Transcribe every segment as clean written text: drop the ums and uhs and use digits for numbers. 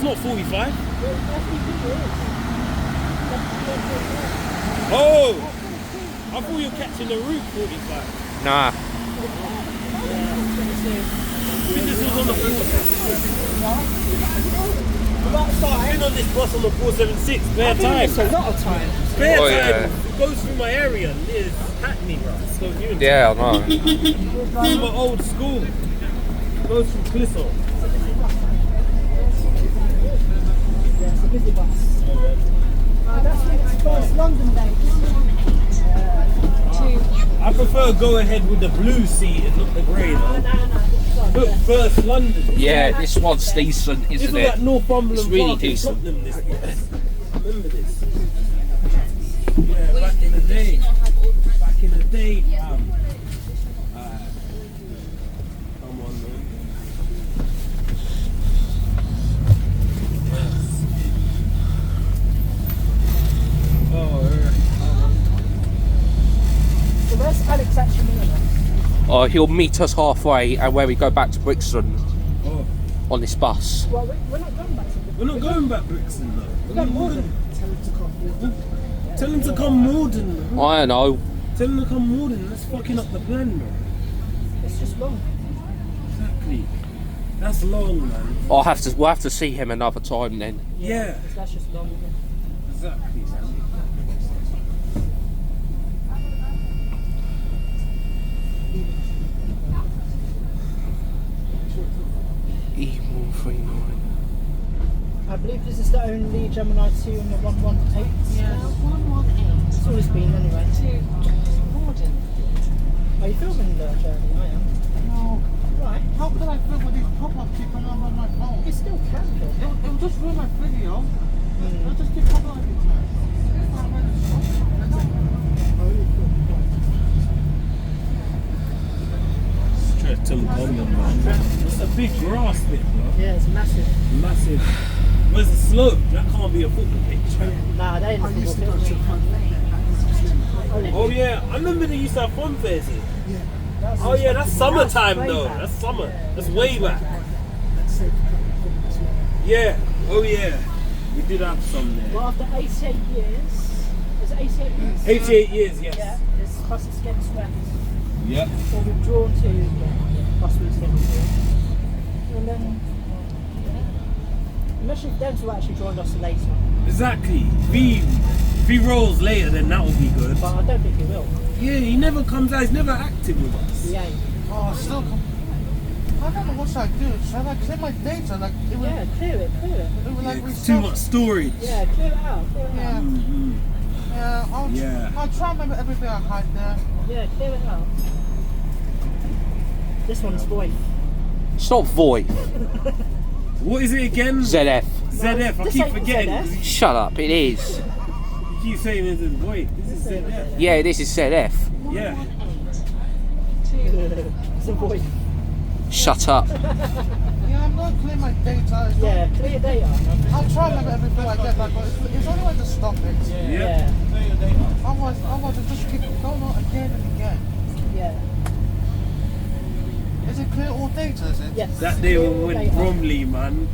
not 45. Oh! I thought you were catching the route 45. Nah. I think this was on the 476. I've been on this bus on the 476, spare time. It's a lot of time. Spare time. Yeah. It goes through my area near Hackney, right? So Yeah, I know. through my old school. It goes through Clissold. Yeah, it's a busy bus. That's the first London day. I prefer go ahead with the blue seat and not the grey though. Look, first London. Yeah, this one's decent, This isn't was it? at Northumberland It's really Park in decent. Tottenham, this bus. Remember this? Yeah, back in the day. Back in the day. Come on, man. So where's Alex actually meeting us? He'll meet us halfway and where we go back to Brixton on this bus. Well, we're not going back to We're not going back Brixton though. We're going Morden. Tell him to come Morden. Man. I know. Tell him to come Morden. That's fucking up the plan, man. It's just long. Exactly. That's long, man. We'll have to see him another time then. Yeah. That's just long. Exactly. E139. I believe this is the only Gemini 2 in the 118. Yeah, 118. It's always been anyway. To Morden. Are you filming the journey? I am. No. Right. How could I film with these pop-ups keep coming up on my phone? You still can film. It will just ruin my video. It'll just keep popping up every time. Streatham Common, man. It's a big grass bit, bro. Yeah, it's massive. Massive. Where's the slope? That can't be a football pitch. Nah, they ain't a football pitch. Oh yeah, I remember they used to have fun fairs here. Oh yeah, that's summertime though. That's summer. That's way back. Yeah. Oh yeah. We did have some there. Well, after 88 years, is it 88 years? 88 years, yes. Yeah, this bus is getting swept. Yep. Or withdrawn to, bus was getting withdrawn. And then, unless if Dental actually joined us later. Exactly. If he rolls later, then that would be good. But I don't think he will. Yeah, he never comes out. He's never active with us. He ain't. Oh, still come. I don't know what should I do. Should I clear my data? Like it will. Yeah, clear it. It will like It's restart. too much storage. Yeah, clear it out. Yeah. Yeah. I'll try and remember everything I had there. Yeah, clear it out. This one's void. It's not void. What is it again? ZF. ZF. I This keep ain't forgetting. ZF. Shut up, it is. You keep saying this is void. This is ZF. Yeah, this is ZF. Yeah. It's a void. Shut up. Yeah, I'm gonna clear my data. Yeah, clear your data. I'll try and remember everything I get back, but it's only way to stop it. Yeah. Otherwise it just keep going on again and again. Yeah. Is it clear all data, is it? Yes. That day we went Data. Bromley, man.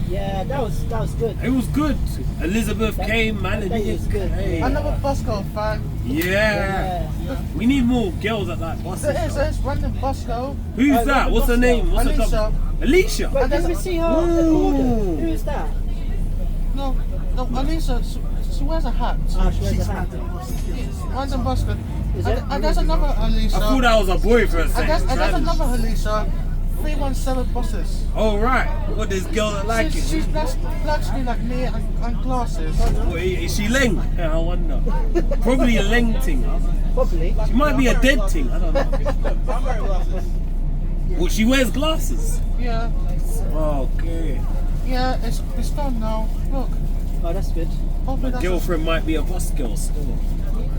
Yeah, that was good. It was good. Elizabeth came, man. that day was good. Hey. Another bus girl fan. Yeah. We need more girls that like buses. There's random bus girl. Who's that? What's her name? What's her Alicia. Alicia. Wait, did we see her at the border? Who is that? No, Alicia, she wears a hat. Ah, she wears a hat. Random bus girl. Is it? And there's another Alicia. I thought that was a boy for a And second. there's another Alicia. 317 buses. Oh right. What this girl that like it? She's black skin like me and glasses. What, is she Leng? Yeah, I wonder. Probably a Leng thing. Probably. She might be a dead thing. I don't know. Well, she wears glasses. Yeah. Okay. Yeah, it's done now. Look. Oh, that's good. Hopefully My that's girlfriend might be a bus girl still.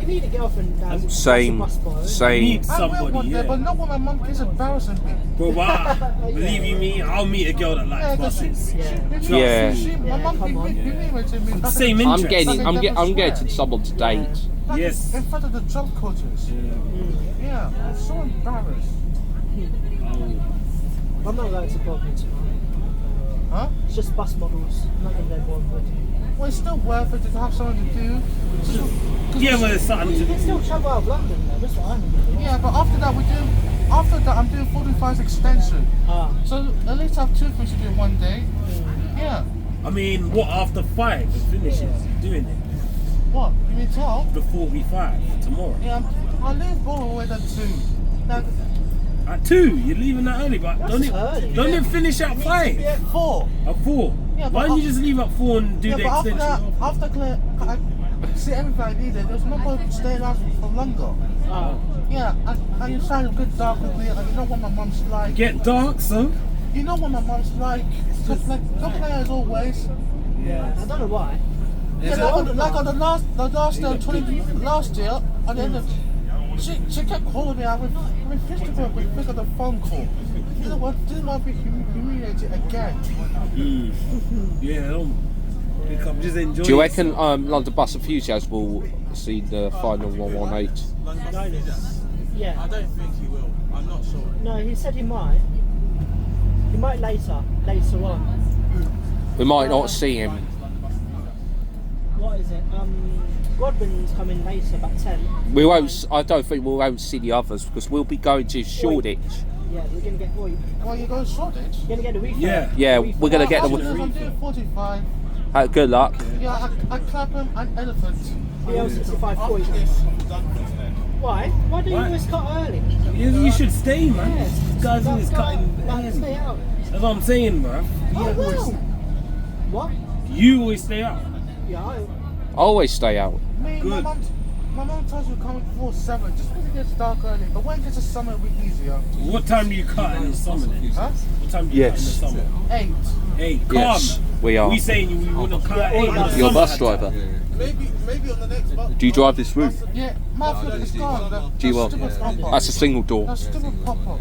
You need a girlfriend that's Same. a bus bar, isn't it? Same. Need I will somebody, one day, yeah. but not when my mum keeps embarrassing me. Bro, believe you me, I'll meet a girl that likes buses. Yeah. My mum come on. beat me to me. back Same in- interest. I'm getting someone to date. back Yes. In front of the jump coaches. Yeah, I'm so embarrassed. I'm not allowed to bother tomorrow. Huh? It's just bus models, nothing they're born with. Well, it's still worth it to have something to do. Yeah, but it's something You to can still travel out of London though, that's what I'm doing. Yeah, but after that I'm doing 45's extension. Ah. So at least I have 2 things to do in one day. Yeah. I mean, what, after 5 it finishes? You're doing it? What? You mean 12? The 45 tomorrow? Yeah, I'll leave Volvo at 2. Now, At 2? You're leaving that early, but That's don't it, early. don't it finish at 5? yeah, 4. At 4? Yeah, Why but don't you just leave at 4 and do Yeah, the but after extension? that, after I see everything I needed, there's no point staying out for longer. Ah. Yeah, I decided to get dark with me, and you know what my mum's like. Get dark, son. You know what my mum's like. Just play as always. Yeah. I don't know why. Yeah, like on the last 20 last year, at the end of, she kept calling me. I refused to pick up the phone call. You know what? Didn't want to be humiliated again. Yeah, don't pick up, just enjoy. Do you it. reckon London Bus Enthusiasts will see the final 118? Yeah. I don't think he will. I'm not sure. No, he said he might. He might later on. We might not see him. What is it? Godwin's coming later, about 10. We won't. I don't think we won't see the others because we'll be going to Shoreditch. Yeah, we're gonna get. Well, you go Shoreditch. You're gonna get the refund. Yeah. Yeah, we're gonna get I'm the. doing 45. Good luck. Yeah, I clap him an elephant. BL65 40. Why? Why do you always cut early? You should stay, man. Yeah, This guy's always cutting like, stay early. out. That's what I'm saying, bro. Oh, well. What? You always stay out. Yeah, I always stay out. Me, Good. my mum tells me to come before 7, just because it gets dark early. But when it gets to summer, it'll be easier. What time do you cut in the summer then? Huh? What time do you Yes. cut in the summer? 8. Hey, calm. Yes, we are. We saying we wouldn't cut at 8 in the You're a summer. bus driver. Maybe on the next bus. Do you drive this route? Yeah, my foot is gone. Do you what? That's a single door. That's stupid pop-up.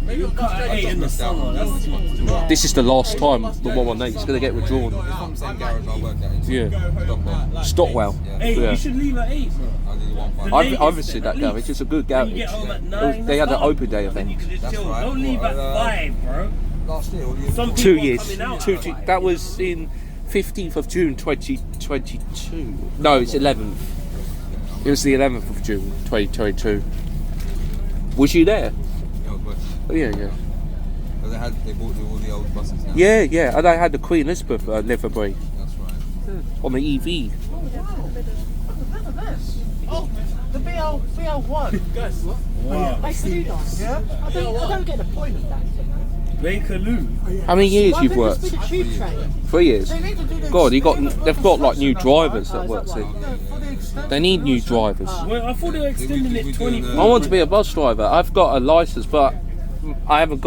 Maybe cut at 8 in the summer. That's This is the last time the 118 is going to get withdrawn. From same garage I work at. Yeah. Stockwell. Hey, Yeah. you should leave at 8, bro. I did 1.5. I've visited that garage. It's a good Then you garage. get home at It 9. was- They had an that's open day fine. Then you event. can just That's chill. right. Don't leave at 5, bro. Last year, all year. Some 2 people are years. coming out Two, at two, 5. that was in 15th of June 2022. No, it's 11th. It was the 11th of June 2022. Was you there? Yeah, I was working. Oh, yeah. Because they bought all the old buses now. Yeah. And I had the Queen Elizabeth livery That's right. on the EV. Oh, wow. Look at this. Oh, the BL1. Guys, what? Wow. I still do that. Yeah? I don't get the point of that. Bakerloo. How many years Why you've couldn't this worked? be the tube train? 3 years. They need to do the God, they've got like new construction drivers now, that work that there. right? right? For the extension. They need new drivers. Well, I thought they were extending it 20. I want to be a bus driver. I've got a license, but I haven't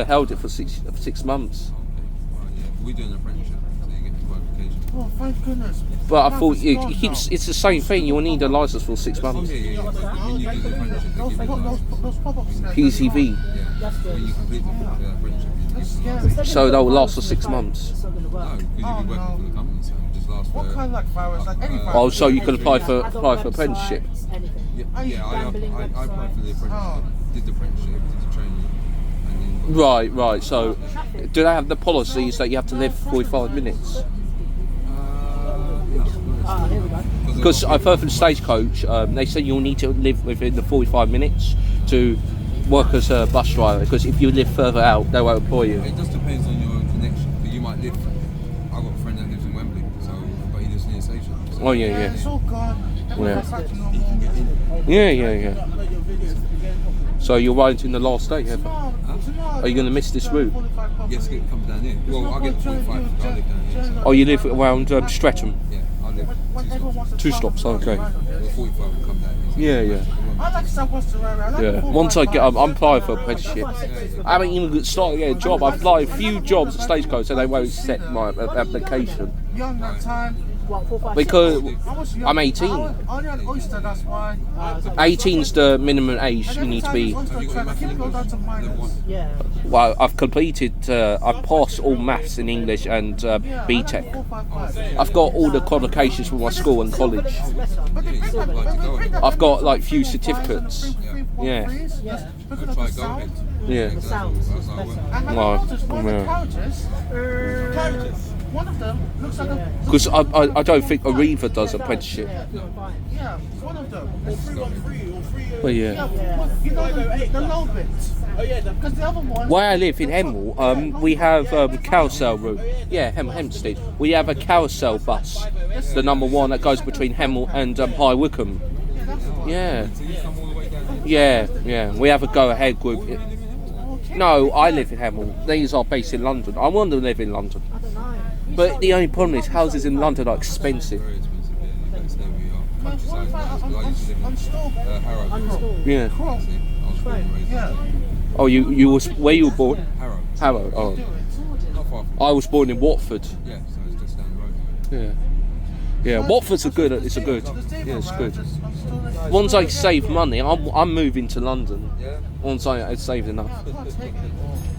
held it for six months. Right, yeah. We're doing an apprenticeship, so you get the qualification. Oh, thank goodness. But I Life thought is it gone keeps. now. It's the same thing. You will need a license for 6 Oh, months. yeah. When you do the apprenticeship, they give you a license. Those pop-ups. there, PCV. Yeah. That's good. When you complete the apprenticeship, you That's give you a scary. license. So they'll last for 6 months. It's not going to No, work. because you'll Oh, be working no. for the company, so it just lasts for... What kind of like virus? Like any virus? Oh, so you can apply for Adult apprenticeship. websites, anything. Yeah, I applied for the apprenticeship, Oh. did the apprenticeship, did the training, and then... Right. So, do they have the policies that you have to live 45 minutes? Ah, here we go. Because I've heard from Stagecoach, they say you'll need to live within the 45 minutes to work as a bus driver. Because if you live further out, they won't employ you. It just depends on your connection. But you might live. I've got a friend that lives in Wembley, so but he lives near the station. So Oh Yeah, yeah. it's all gone. Everything's back to normal. Yeah. So you're waiting the last day, have you? Tomorrow. Are you going to miss this route? yes, it comes down here. Well, I get 45 because I live down here. So, Oh, you live around Streatham? yeah, I live Two stops, okay. Well, 45 will come down here. Yeah. I like South Western Railway. I like Yeah. the Once I get, I'm applying for apprenticeship. Apprenticeship. I haven't even started to get a job. I've applied a few jobs at Stagecoach and they won't accept my application. Young that time. What, 456? Because I was young. I'm 18. I only had oyster, that's why. 18's the minimum age you need to be. Yeah. Well, I've completed, I've passed all maths in English and BTEC. I've got all the qualifications from my school and college. I've got like few certificates. Yeah. Try go ahead. Yeah. The sounds is better. Well, One of them looks like a. because I don't think Arriva does apprenticeship. Yeah, one of them. It's 313 or 3. But yeah. You know the low bit. Oh yeah, because the other one. Where I live in Hemel, we have carousel route. Yeah, Hempstead. We have a carousel bus, the number 1 that goes between Hemel and High Wycombe. Yeah. Yeah. We have a go-ahead group. No, I live in Hemel. These are based in London. I want to live in London. I don't know. But the only problem is houses in London are expensive. Very expensive. That's there we are. Countryside. I used to live in Harrow. Uninstalled. Yeah. See, I was born and raised in Oh, you was where you were born? Harrow. Harrow. Oh, Not far from. I was born in Watford. Yeah, so it's just down the road. Yeah. Watford's a good. It's a good. Yeah, it's good. Once I save money, I'm moving to London. Yeah. Once I saved enough,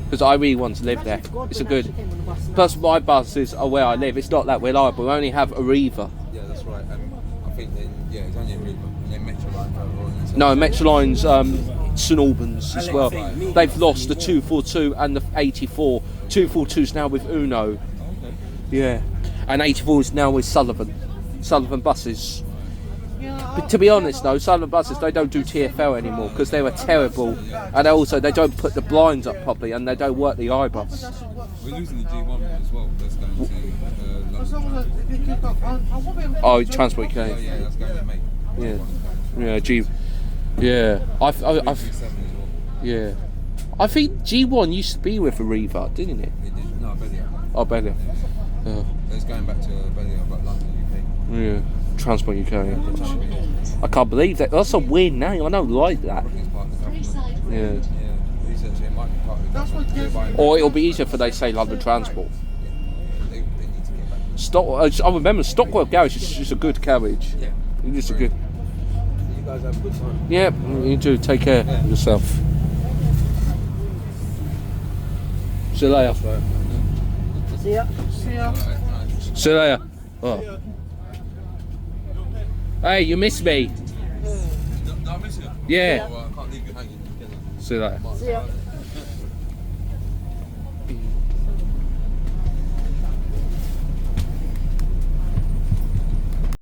because I really want to live there. It's a good. Plus, my buses are where I live. It's not that reliable. We only have Arriva. Yeah, that's right. I think then, yeah, it's only a Reaper. And then Metroline further on. And No, Metroline's St Albans as well. They've lost the 242 and the 84. 242's now with Uno. Yeah, and 84 is now with Sullivan buses. But to be honest though, Sullivan buses, they don't do TfL anymore because they were terrible, and also they don't put the blinds up properly and they don't work the iBus. We're losing the G1 as well. That's going to London. Oh, Transport UK. Yeah, that's going to make. Yeah, G. Yeah, I've B7 as well. yeah. I think G1 used to be with Arriva, didn't it? It did. No, Belia. Oh, Belia. It's going back to Belia, but London, UK. Yeah, Transport UK. I can't believe that. That's a weird name. I don't like that. It's part of the government. Yeah. Yeah, research it might be part of the government. They're buying- Or it'll be easier if they say London Transport. They need to get back. I remember Stockwell Garage is just a good carriage. Yeah. It's just a good. You guys have a good time. Yeah, you do. Take care of yourself. See you later. See ya. See you later. Oh. Hey, you missed me. Did I miss you? Yeah. Well, I can't leave you hanging. See you later. See ya.